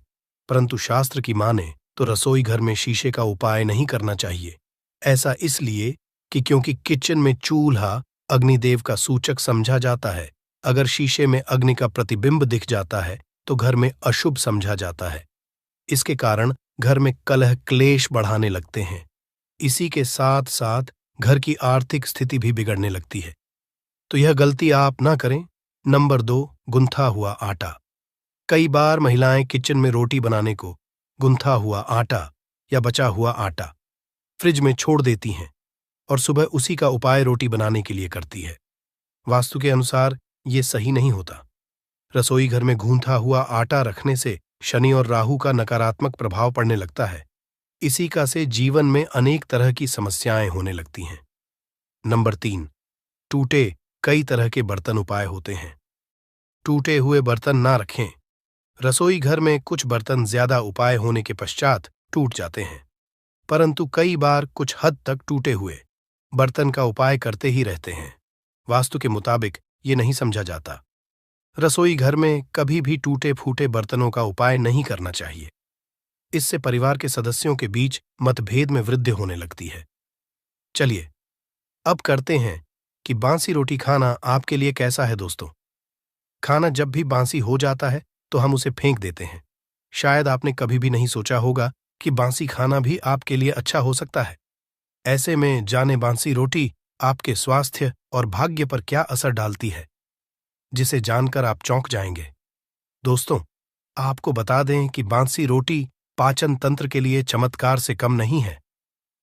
परंतु शास्त्र की माने तो रसोई घर में शीशे का उपाय नहीं करना चाहिए। ऐसा इसलिए कि क्योंकि किचन में चूल्हा अग्निदेव का सूचक समझा जाता है। अगर शीशे में अग्नि का प्रतिबिंब दिख जाता है तो घर में अशुभ समझा जाता है। इसके कारण घर में कलह क्लेश बढ़ाने लगते हैं। इसी के साथ साथ घर की आर्थिक स्थिति भी बिगड़ने लगती है। तो यह गलती आप ना करें। नंबर 2, गुंथा हुआ आटा। कई बार महिलाएं किचन में रोटी बनाने को गुंथा हुआ आटा या बचा हुआ आटा फ्रिज में छोड़ देती हैं और सुबह उसी का उपाय रोटी बनाने के लिए करती है। वास्तु के अनुसार ये सही नहीं होता। रसोई घर में गूंथा हुआ आटा रखने से शनि और राहु का नकारात्मक प्रभाव पड़ने लगता है। इसी का से जीवन में अनेक तरह की समस्याएं होने लगती हैं। नंबर 3, टूटे कई तरह के बर्तन उपाय होते हैं। टूटे हुए बर्तन ना रखें। रसोई घर में कुछ बर्तन ज्यादा उपाय होने के पश्चात टूट जाते हैं, परंतु कई बार कुछ हद तक टूटे हुए बर्तन का उपाय करते ही रहते हैं। वास्तु के मुताबिक ये नहीं समझा जाता। रसोई घर में कभी भी टूटे फूटे बर्तनों का उपाय नहीं करना चाहिए। इससे परिवार के सदस्यों के बीच मतभेद में वृद्धि होने लगती है। चलिए अब करते हैं कि बासी रोटी खाना आपके लिए कैसा है दोस्तों। खाना जब भी बासी हो जाता है तो हम उसे फेंक देते हैं। शायद आपने कभी भी नहीं सोचा होगा कि बासी खाना भी आपके लिए अच्छा हो सकता है। ऐसे में जाने बासी रोटी आपके स्वास्थ्य और भाग्य पर क्या असर डालती है, जिसे जानकर आप चौंक जाएंगे। दोस्तों, आपको बता दें कि बासी रोटी पाचन तंत्र के लिए चमत्कार से कम नहीं है।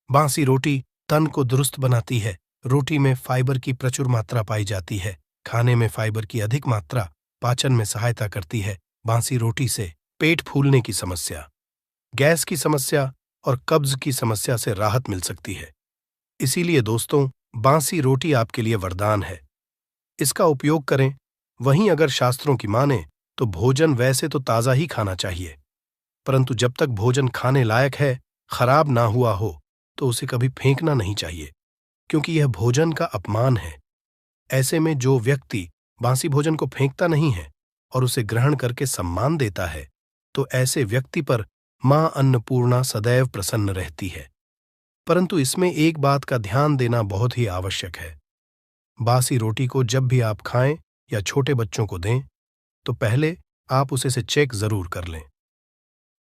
बासी रोटी तन को दुरुस्त बनाती है। रोटी में फाइबर की प्रचुर मात्रा पाई जाती है। खाने में फाइबर की अधिक मात्रा पाचन में सहायता करती है। बासी रोटी से पेट फूलने की समस्या, गैस की समस्या और कब्ज की समस्या से राहत मिल सकती है। इसीलिए दोस्तों, बासी रोटी आपके लिए वरदान है। इसका उपयोग करें। वहीं अगर शास्त्रों की माने तो भोजन वैसे तो ताज़ा ही खाना चाहिए, परंतु जब तक भोजन खाने लायक है, खराब ना हुआ हो, तो उसे कभी फेंकना नहीं चाहिए, क्योंकि यह भोजन का अपमान है। ऐसे में जो व्यक्ति बासी भोजन को फेंकता नहीं है और उसे ग्रहण करके सम्मान देता है, तो ऐसे व्यक्ति पर मां अन्नपूर्णा सदैव प्रसन्न रहती है। परंतु इसमें एक बात का ध्यान देना बहुत ही आवश्यक है। बासी रोटी को जब भी आप खाएं या छोटे बच्चों को दें, तो पहले आप उसे से चेक जरूर कर लें।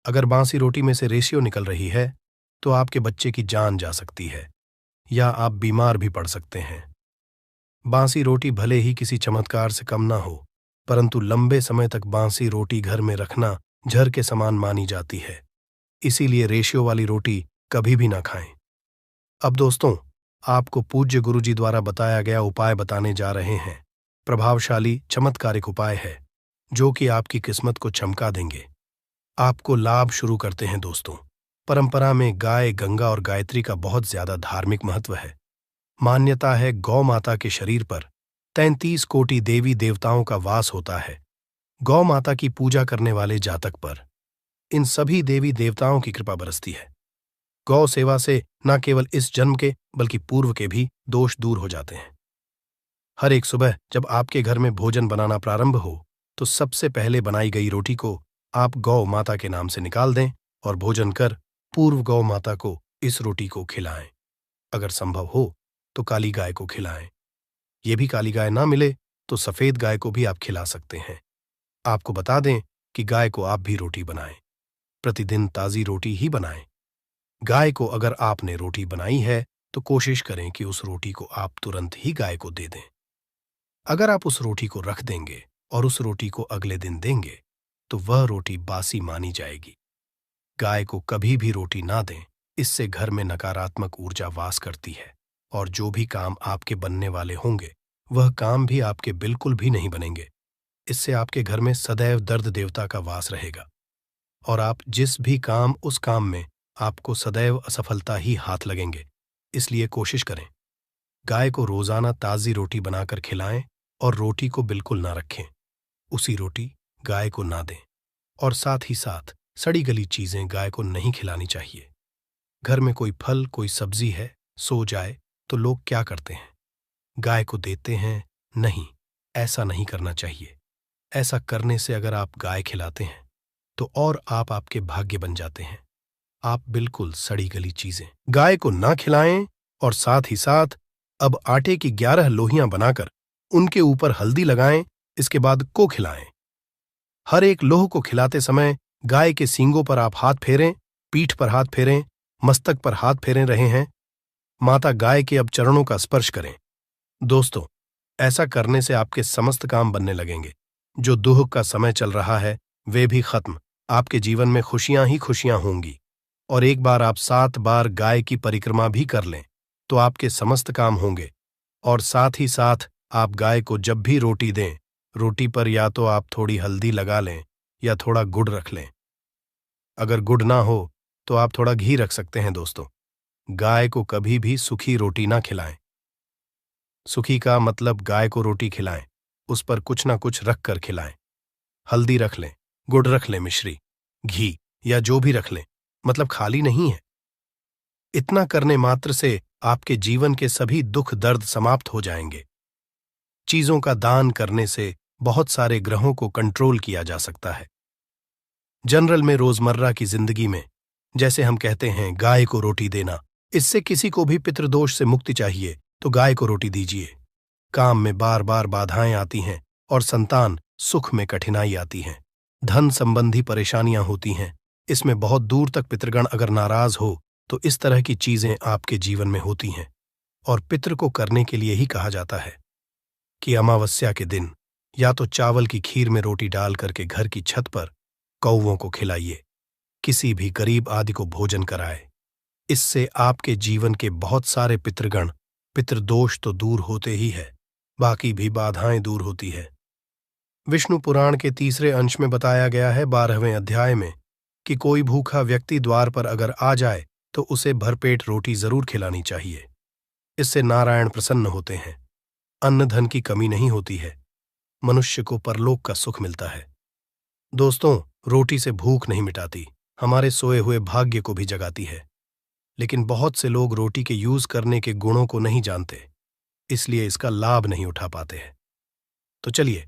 अगर बासी रोटी में से रेशियो निकल रही है तो आपके बच्चे की जान जा सकती है या आप बीमार भी पड़ सकते हैं। बासी रोटी भले ही किसी चमत्कार से कम ना हो, परंतु लंबे समय तक बासी रोटी घर में रखना जहर के समान मानी जाती है। इसीलिए रेशियो वाली रोटी कभी भी ना खाएं। अब दोस्तों, आपको पूज्य गुरुजी द्वारा बताया गया उपाय बताने जा रहे हैं। प्रभावशाली चमत्कारिक उपाय है जो कि आपकी किस्मत को चमका देंगे। आपको लाभ शुरू करते हैं दोस्तों। परंपरा में गाय, गंगा और गायत्री का बहुत ज्यादा धार्मिक महत्व है। मान्यता है गौ माता के शरीर पर 33 कोटि देवी देवताओं का वास होता है। गौ माता की पूजा करने वाले जातक पर इन सभी देवी देवताओं की कृपा बरसती है। गौ सेवा से न केवल इस जन्म के बल्कि पूर्व के भी दोष दूर हो जाते हैं। हर एक सुबह जब आपके घर में भोजन बनाना प्रारंभ हो तो सबसे पहले बनाई गई रोटी को आप गौ माता के नाम से निकाल दें और भोजन कर पूर्व गौ माता को इस रोटी को खिलाएं। अगर संभव हो तो काली गाय को खिलाएं। ये भी काली गाय ना मिले तो सफेद गाय को भी आप खिला सकते हैं। आपको बता दें कि गाय को आप भी रोटी बनाएं। प्रतिदिन ताज़ी रोटी ही बनाएं। गाय को अगर आपने रोटी बनाई है तो कोशिश करें कि उस रोटी को आप तुरंत ही गाय को दे दें। अगर आप उस रोटी को रख देंगे और उस रोटी को अगले दिन देंगे तो वह रोटी बासी मानी जाएगी। गाय को कभी भी रोटी ना दें, इससे घर में नकारात्मक ऊर्जा वास करती है और जो भी काम आपके बनने वाले होंगे वह काम भी आपके बिल्कुल भी नहीं बनेंगे। इससे आपके घर में सदैव दर्द देवता का वास रहेगा और आप जिस भी काम उस काम में आपको सदैव असफलता ही हाथ लगेंगे। इसलिए कोशिश करें गाय को रोजाना ताज़ी रोटी बनाकर खिलाएं और रोटी को बिल्कुल ना रखें। उसी रोटी गाय को ना दें और साथ ही साथ सड़ी गली चीजें गाय को नहीं खिलानी चाहिए। घर में कोई फल, कोई सब्जी है, सो जाए तो लोग क्या करते हैं? गाय को देते हैं? नहीं, ऐसा नहीं करना चाहिए। ऐसा करने से अगर आप गाय खिलाते हैं तो और आप आपके भाग्य बन जाते हैं। आप बिल्कुल सड़ी गली चीजें गाय को ना खिलाएं और साथ ही साथ अब आटे की 11 लोहियां बनाकर उनके ऊपर हल्दी लगाएं, इसके बाद को खिलाएं। हर एक लोह को खिलाते समय गाय के सींगों पर आप हाथ फेरें, पीठ पर हाथ फेरें, मस्तक पर हाथ फेरे रहे हैं। माता गाय के अब चरणों का स्पर्श करें। दोस्तों, ऐसा करने से आपके समस्त काम बनने लगेंगे। जो दुख का समय चल रहा है वे भी खत्म। आपके जीवन में खुशियां ही खुशियां होंगी। और एक बार आप 7 बार गाय की परिक्रमा भी कर लें तो आपके समस्त काम होंगे। और साथ ही साथ आप गाय को जब भी रोटी दें, रोटी पर या तो आप थोड़ी हल्दी लगा लें या थोड़ा गुड़ रख लें। अगर गुड़ ना हो तो आप थोड़ा घी रख सकते हैं। दोस्तों, गाय को कभी भी सूखी रोटी ना खिलाएं। सूखी का मतलब गाय को रोटी खिलाएं, उस पर कुछ ना कुछ रख कर खिलाएं। हल्दी रख लें, गुड़ रख लें, मिश्री, घी या जो भी रख लें, मतलब खाली नहीं है। इतना करने मात्र से आपके जीवन के सभी दुख दर्द समाप्त हो जाएंगे। चीजों का दान करने से बहुत सारे ग्रहों को कंट्रोल किया जा सकता है। जनरल में रोजमर्रा की जिंदगी में जैसे हम कहते हैं गाय को रोटी देना, इससे किसी को भी पितृदोष से मुक्ति चाहिए तो गाय को रोटी दीजिए। काम में बार बार बाधाएं आती हैं और संतान सुख में कठिनाई आती हैं। धन संबंधी परेशानियां होती हैं। इसमें बहुत दूर तक पितृगण अगर नाराज हो तो इस तरह की चीजें आपके जीवन में होती हैं। और पितृ को करने के लिए ही कहा जाता है कि अमावस्या के दिन या तो चावल की खीर में रोटी डाल करके घर की छत पर कौवों को खिलाइए, किसी भी गरीब आदि को भोजन कराए। इससे आपके जीवन के बहुत सारे पितृगण, पितृदोष तो दूर होते ही है, बाकी भी बाधाएं दूर होती है। विष्णु पुराण के 3 अंश में बताया गया है 12वें अध्याय में कि कोई भूखा व्यक्ति द्वार पर अगर आ जाए तो उसे भरपेट रोटी जरूर खिलानी चाहिए। इससे नारायण प्रसन्न होते हैं। अन्न धन की कमी नहीं होती है। मनुष्य को परलोक का सुख मिलता है। दोस्तों, रोटी से भूख नहीं मिटाती, हमारे सोए हुए भाग्य को भी जगाती है। लेकिन बहुत से लोग रोटी के यूज करने के गुणों को नहीं जानते, इसलिए इसका लाभ नहीं उठा पाते हैं। तो चलिए,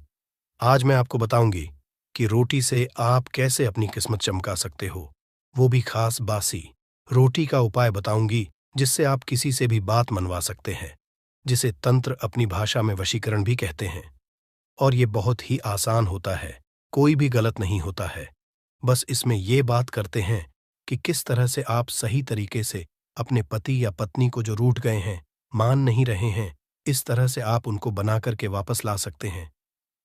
आज मैं आपको बताऊंगी कि रोटी से आप कैसे अपनी किस्मत चमका सकते हो, वो भी खास बासी रोटी का उपाय बताऊंगी जिससे आप किसी से भी बात मनवा सकते हैं, जिसे तंत्र अपनी भाषा में वशीकरण भी कहते हैं। और ये बहुत ही आसान होता है, कोई भी गलत नहीं होता है। बस इसमें ये बात करते हैं कि किस तरह से आप सही तरीके से अपने पति या पत्नी को जो रूठ गए हैं, मान नहीं रहे हैं, इस तरह से आप उनको बना करके वापस ला सकते हैं।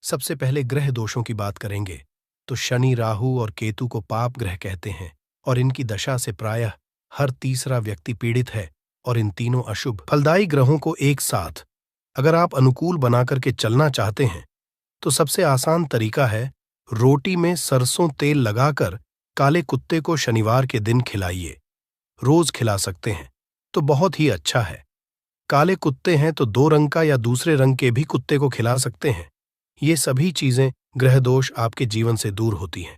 सबसे पहले ग्रह दोषों की बात करेंगे तो शनि, राहु और केतु को पाप ग्रह कहते हैं और इनकी दशा से प्रायः हर तीसरा व्यक्ति पीड़ित है। और इन तीनों अशुभ फलदायी ग्रहों को एक साथ अगर आप अनुकूल बना करके चलना चाहते हैं तो सबसे आसान तरीका है रोटी में सरसों तेल लगाकर काले कुत्ते को शनिवार के दिन खिलाइए। रोज खिला सकते हैं तो बहुत ही अच्छा है। काले कुत्ते हैं तो 2 रंग का या दूसरे रंग के भी कुत्ते को खिला सकते हैं। ये सभी चीजें ग्रह दोष आपके जीवन से दूर होती हैं।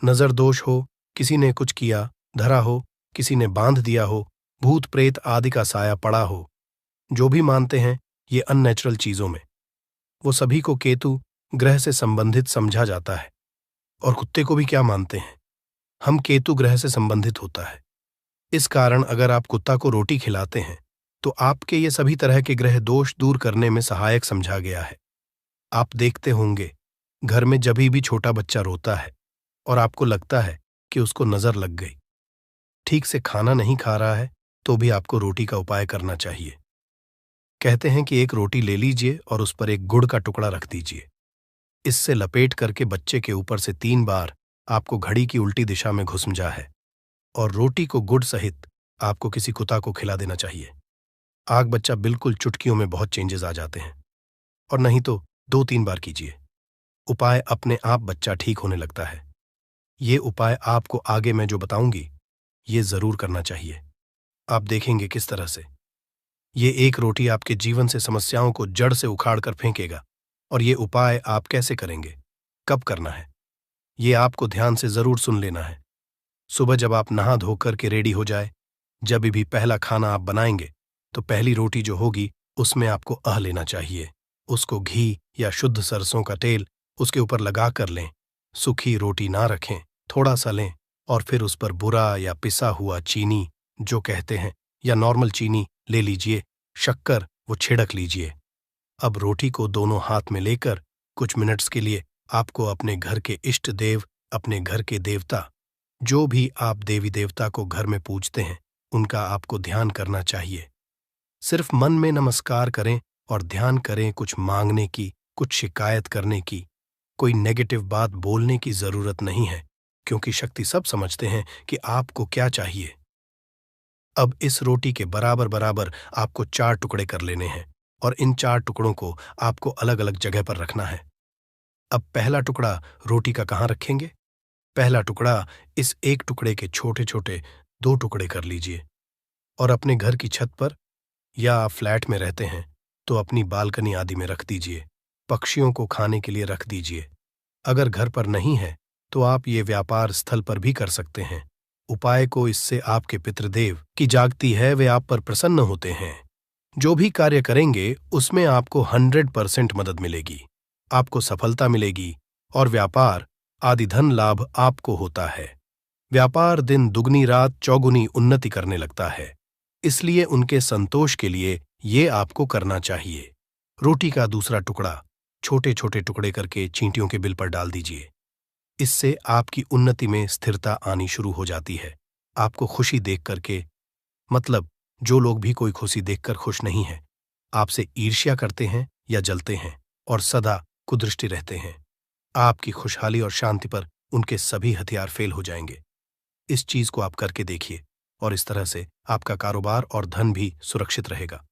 नजर दोष हो, किसी ने कुछ किया धरा हो, किसी ने बांध दिया हो, भूत प्रेत आदि का साया पड़ा हो, जो भी मानते हैं ये अननेचुरल चीजों में, वो सभी को केतु ग्रह से संबंधित समझा जाता है। और कुत्ते को भी क्या मानते हैं, हम केतु ग्रह से संबंधित होता है। इस कारण अगर आप कुत्ता को रोटी खिलाते हैं तो आपके ये सभी तरह के ग्रह दोष दूर करने में सहायक समझा गया है। आप देखते होंगे घर में जब भी छोटा बच्चा रोता है और आपको लगता है कि उसको नजर लग गई, ठीक से खाना नहीं खा रहा है, तो भी आपको रोटी का उपाय करना चाहिए। कहते हैं कि एक रोटी ले लीजिए और उस पर एक गुड़ का टुकड़ा रख दीजिए। इससे लपेट करके बच्चे के ऊपर से 3 बार आपको घड़ी की उल्टी दिशा में घुसमजा है और रोटी को गुड़ सहित आपको किसी कुत्ता को खिला देना चाहिए। आग बच्चा बिल्कुल चुटकियों में बहुत चेंजेस आ जाते हैं। और नहीं तो 2-3 बार कीजिए, उपाय अपने आप बच्चा ठीक होने लगता है। ये उपाय आपको आगे मैं जो बताऊंगी ये जरूर करना चाहिए। आप देखेंगे किस तरह से ये एक रोटी आपके जीवन से समस्याओं को जड़ से उखाड़ कर फेंकेगा। और ये उपाय आप कैसे करेंगे, कब करना है, ये आपको ध्यान से जरूर सुन लेना है। सुबह जब आप नहा धोकर के रेडी हो जाए, जब भी पहला खाना आप बनाएंगे तो पहली रोटी जो होगी उसमें आपको लेना चाहिए। उसको घी या शुद्ध सरसों का तेल उसके ऊपर लगा कर लें। सूखी रोटी ना रखें, थोड़ा सा लें और फिर उस पर बुरा या पिसा हुआ चीनी जो कहते हैं या नॉर्मल चीनी ले लीजिए, शक्कर वो छिड़क लीजिए। अब रोटी को दोनों हाथ में लेकर कुछ मिनट्स के लिए आपको अपने घर के इष्ट देव, अपने घर के देवता, जो भी आप देवी देवता को घर में पूजते हैं, उनका आपको ध्यान करना चाहिए। सिर्फ मन में नमस्कार करें और ध्यान करें, कुछ मांगने की, कुछ शिकायत करने की, कोई नेगेटिव बात बोलने की जरूरत नहीं है, क्योंकि शक्ति सब समझते हैं कि आपको क्या चाहिए। अब इस रोटी के बराबर बराबर आपको 4 टुकड़े कर लेने हैं और इन 4 टुकड़ों को आपको अलग अलग जगह पर रखना है। अब पहला टुकड़ा रोटी का कहाँ रखेंगे? पहला टुकड़ा इस एक टुकड़े के छोटे छोटे 2 टुकड़े कर लीजिए और अपने घर की छत पर, या आप फ्लैट में रहते हैं तो अपनी बालकनी आदि में रख दीजिए। पक्षियों को खाने के लिए रख दीजिए। अगर घर पर नहीं है तो आप ये व्यापार स्थल पर भी कर सकते हैं। उपाय को इससे आपके पितृदेव की जागती है, वे आप पर प्रसन्न होते हैं। जो भी कार्य करेंगे उसमें आपको 100% मदद मिलेगी, आपको सफलता मिलेगी और व्यापार आदि धन लाभ आपको होता है। व्यापार दिन दुगनी रात चौगुनी उन्नति करने लगता है, इसलिए उनके संतोष के लिए ये आपको करना चाहिए। रोटी का दूसरा टुकड़ा छोटे छोटे टुकड़े करके चींटियों के बिल पर डाल दीजिए। इससे आपकी उन्नति में स्थिरता आनी शुरू हो जाती है। आपको खुशी देख करके, मतलब जो लोग भी कोई खुशी देखकर खुश नहीं है, आपसे ईर्ष्या करते हैं या जलते हैं और सदा कुदृष्टि रहते हैं, आपकी खुशहाली और शांति पर उनके सभी हथियार फेल हो जाएंगे। इस चीज को आप करके देखिए और इस तरह से आपका कारोबार और धन भी सुरक्षित रहेगा।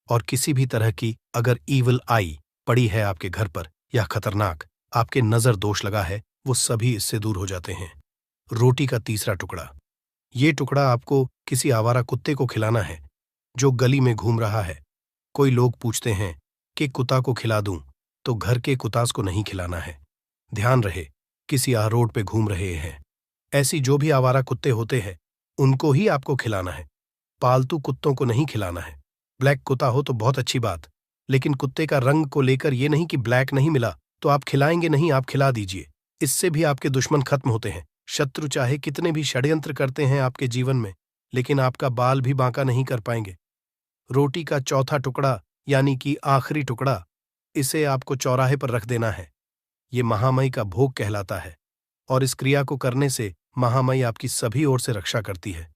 और किसी भी तरह की अगर ईविल आई पड़ी है आपके घर पर या खतरनाक आपके नजर दोष लगा है, वो सभी इससे दूर हो जाते हैं। रोटी का तीसरा टुकड़ा, ये टुकड़ा आपको किसी आवारा कुत्ते को खिलाना है जो गली में घूम रहा है। कोई लोग पूछते हैं कि कुत्ता को खिला दूं, तो घर के कुत्तास को नहीं खिलाना है। ध्यान रहे, किसी रोड पे घूम रहे हैं, ऐसी जो भी आवारा कुत्ते होते हैं उनको ही आपको खिलाना है। पालतू कुत्तों को नहीं खिलाना है। ब्लैक कुत्ता हो तो बहुत अच्छी बात, लेकिन कुत्ते का रंग को लेकर ये नहीं कि ब्लैक नहीं मिला तो आप खिलाएंगे नहीं, आप खिला दीजिए। इससे भी आपके दुश्मन खत्म होते हैं। शत्रु चाहे कितने भी षड्यंत्र करते हैं आपके जीवन में, लेकिन आपका बाल भी बांका नहीं कर पाएंगे। रोटी का चौथा टुकड़ा यानी कि आखिरी टुकड़ा, इसे आपको चौराहे पर रख देना है। ये महामई का भोग कहलाता है और इस क्रिया को करने से महामई आपकी सभी ओर से रक्षा करती है।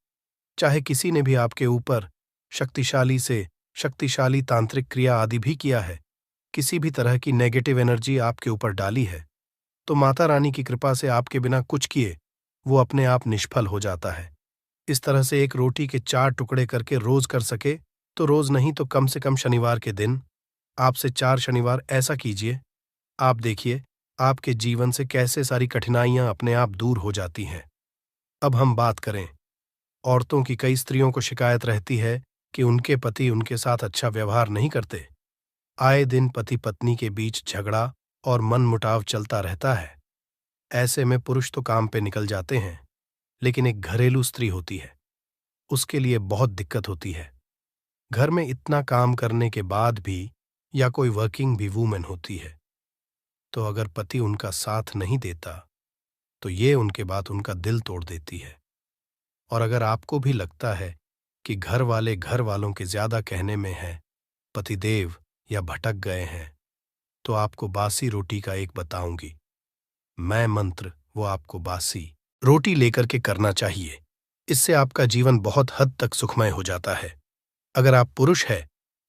चाहे किसी ने भी आपके ऊपर शक्तिशाली से शक्तिशाली तांत्रिक क्रिया आदि भी किया है, किसी भी तरह की नेगेटिव एनर्जी आपके ऊपर डाली है, तो माता रानी की कृपा से आपके बिना कुछ किए वो अपने आप निष्फल हो जाता है। इस तरह से एक रोटी के 4 टुकड़े करके रोज कर सके तो रोज नहीं तो कम से कम शनिवार के दिन, आपसे 4 शनिवार ऐसा कीजिए। आप देखिए आपके जीवन से कैसे सारी कठिनाइयां अपने आप दूर हो जाती हैं। अब हम बात करें, औरतों की कई स्त्रियों को शिकायत रहती है कि उनके पति उनके साथ अच्छा व्यवहार नहीं करते। आए दिन पति पत्नी के बीच झगड़ा और मनमुटाव चलता रहता है। ऐसे में पुरुष तो काम पे निकल जाते हैं, लेकिन एक घरेलू स्त्री होती है, उसके लिए बहुत दिक्कत होती है। घर में इतना काम करने के बाद भी, या कोई वर्किंग भी वूमेन होती है, तो अगर पति उनका साथ नहीं देता तो ये उनके बाद उनका दिल तोड़ देती है। और अगर आपको भी लगता है कि घर वाले घर वालों के ज्यादा कहने में है, पतिदेव या भटक गए हैं, तो आपको बासी रोटी का एक बताऊंगी मैं मंत्र, वो आपको बासी रोटी लेकर के करना चाहिए। इससे आपका जीवन बहुत हद तक सुखमय हो जाता है। अगर आप पुरुष हैं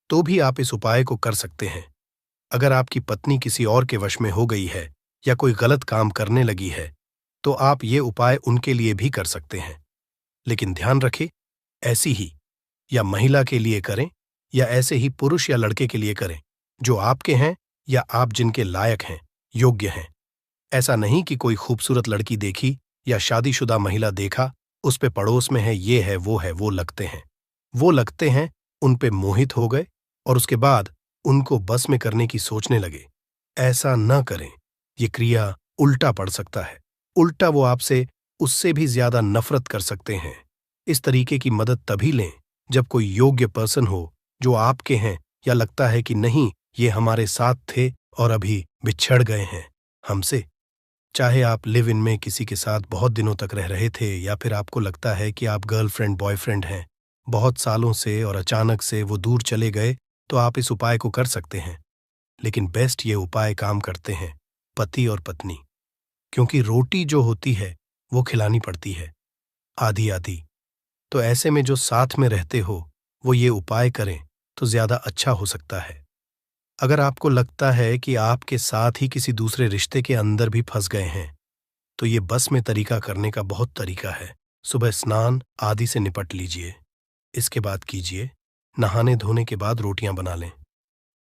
तो भी आप इस उपाय को कर सकते हैं। अगर आपकी पत्नी किसी और के वश में हो गई है या कोई गलत काम करने लगी है तो आप ये उपाय उनके लिए भी कर सकते हैं। लेकिन ध्यान रखें, ऐसी ही या महिला के लिए करें या ऐसे ही पुरुष या लड़के के लिए करें जो आपके हैं या आप जिनके लायक हैं, योग्य हैं। ऐसा नहीं कि कोई खूबसूरत लड़की देखी या शादीशुदा महिला देखा, उस पे पड़ोस में है, वो लगते हैं, उन पे मोहित हो गए और उसके बाद उनको बस में करने की सोचने लगे। ऐसा न करें, ये क्रिया उल्टा पड़ सकता है। उल्टा वो आपसे उससे भी ज्यादा नफरत कर सकते हैं। इस तरीके की मदद तभी लें जब कोई योग्य पर्सन हो जो आपके हैं, या लगता है कि नहीं ये हमारे साथ थे और अभी बिछड़ गए हैं हमसे। चाहे आप लिव इन में किसी के साथ बहुत दिनों तक रह रहे थे या फिर आपको लगता है कि आप गर्लफ्रेंड बॉयफ्रेंड हैं बहुत सालों से और अचानक से वो दूर चले गए, तो आप इस उपाय को कर सकते हैं। लेकिन बेस्ट ये उपाय काम करते हैं पति और पत्नी, क्योंकि रोटी जो होती है वो खिलानी पड़ती है आधी आधी। तो ऐसे में जो साथ में रहते हो वो ये उपाय करें तो ज्यादा अच्छा हो सकता है। अगर आपको लगता है कि आपके साथ ही किसी दूसरे रिश्ते के अंदर भी फंस गए हैं, तो ये बस में तरीका करने का बहुत तरीका है। सुबह स्नान आदि से निपट लीजिए, इसके बाद कीजिए नहाने धोने के बाद रोटियां बना लें।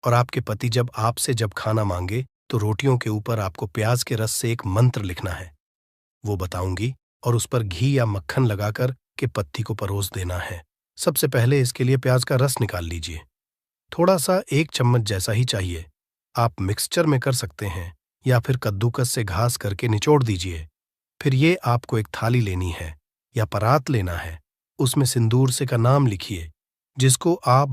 और आपके पति जब खाना मांगे तो रोटियों के ऊपर आपको प्याज के रस से एक मंत्र लिखना है, वो बताऊंगी, और उस पर घी या मक्खन लगाकर के पत्ती को परोस देना है। सबसे पहले इसके लिए प्याज का रस निकाल लीजिए, थोड़ा सा 1 चम्मच जैसा ही चाहिए। आप मिक्सचर में कर सकते हैं या फिर कद्दूकस से घास करके निचोड़ दीजिए। फिर ये आपको एक थाली लेनी है या परात लेना है, उसमें सिंदूर से का नाम लिखिए जिसको आप